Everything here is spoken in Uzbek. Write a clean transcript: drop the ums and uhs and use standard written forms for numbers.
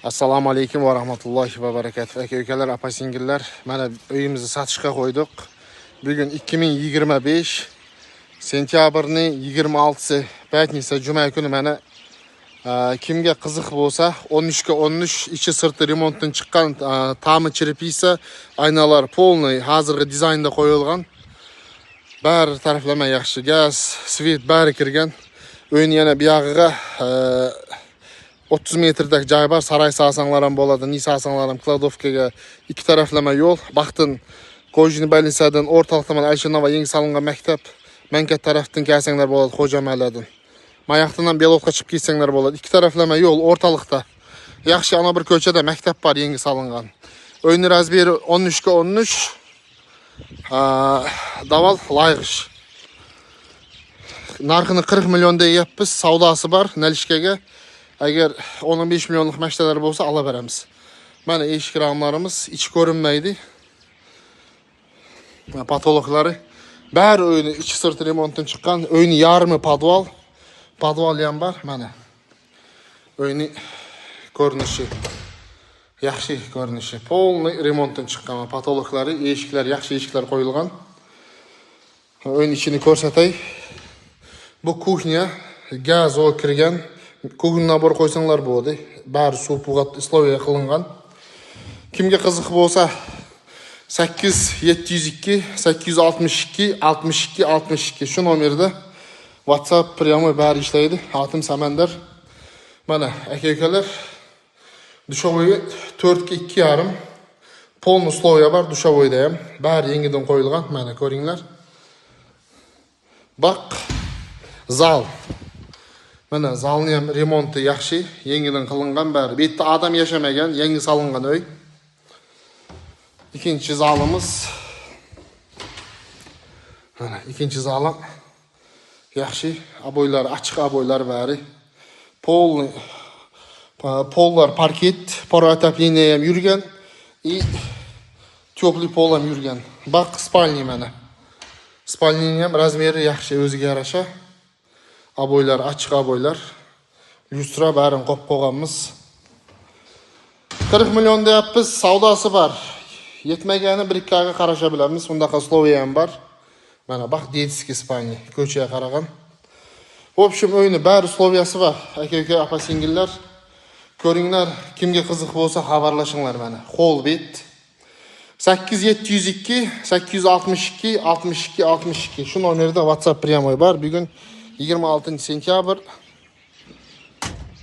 Assalomu alaykum va rahmatullohi va barakatuh. Aka-ukalar, apa-singillar, mana uyimizni sotishga qo'ydik. Bugun 2025 sentyabrning 26-si, paytnisa, juma kuni mana kimga qiziq bo'lsa, 13 ga 13 ichi sirti remontdan chiqqan ta'mi chirpisa, aynalar polniy hozirgi dizaynda qo'yilgan. Bar taraflama yaxshi, gaz, svet bari kirgan. Uyni yana bu yog'iga 30 metrdagi joy bor, saroy sasanglar ham bo'ladi, ni sasanglar ham, kladovkaga ikki taraflama yo'l. Baxtin Qo'jini Balinsadan o'rtaliqda mana Ayshanova yangi solingan maktab, Mankat tarafdan kelsanglar bo'ladi, Xo'jamaladan. Mayaqdan ham Belovga chiqib kelsanglar bo'ladi. Ikki taraflama yo'l o'rtaliqda. Yaxshi ana bir ko'chada maktab bor, yangi solingan. Uyning razmeri 13 ga 13. Daval layg'ish. Narxini 40 million deyapmiz, savdosi bor Nalishkaga. Agar 15 millionlik mashtalar bo'lsa, ala beramiz. Mana eshik ramlarimiz ichi ko'rinmaydi. Patologlari bari uyni ichi sirti remontdan chiqqan. Uyni yarmi podval. Podval ham bor, mana. Uyni ko'rinishi yaxshi ko'rinishi. Polniy remontdan chiqqan. Patologlari, eshiklari yaxshi eshiklar qo'yilgan. Uyni ichini ko'rsatay. Bu kuxnya, gaz o kirgan. Kuxni nabor qo'ysanglar bo'ladi. Bari suv pug'at Sloveniya qilingan. Kimga qiziq bo'lsa 8702 862 62 62 shu nomerda WhatsApp pryamoy bari ishlaydi. Atim Samandar. Mana aka-ukalar, dushovoyga 4 ga 2,5 polni Sloveniya bor, dushovoyda ham bari yangidan qo'yilgan. Mana ko'ringlar. Baq zal. Mana zalni ham remonti yaxshi, yangidan qilingan bari. Bu yerda odam yashamagan, yangi solingan uy. İkinci zalimiz. Mana ikinchi zalim. Yaxshi, aboylar, ochiq aboylar bari. Pollar parket, paro отопление ham yurgan. И теплый pol ham yurgan. Baq spalni mana. Spalning ham razmeri yaxshi, o'ziga yarasha. Aboylar, ochiq aboylar. Lustra barini qo'yib qo'yganmiz. 40 million deyapmiz, savdosi bor. Yetmagani 1-2 oyga qarasha bilamiz. Bundaqa Sloveniya ham bor. Mana bax Detskiy Ispaniya, ko'chaga qaragan. В общем, o'yini bari Sloviyasi bor. Aka-uka, apa-singillar, ko'ringlar, kimga qiziq bo'lsa xabarlashinglar mana. Holbet 8702 862 62 62 shu nomerda WhatsApp pryamoy bor. Bugun 26 sentyabr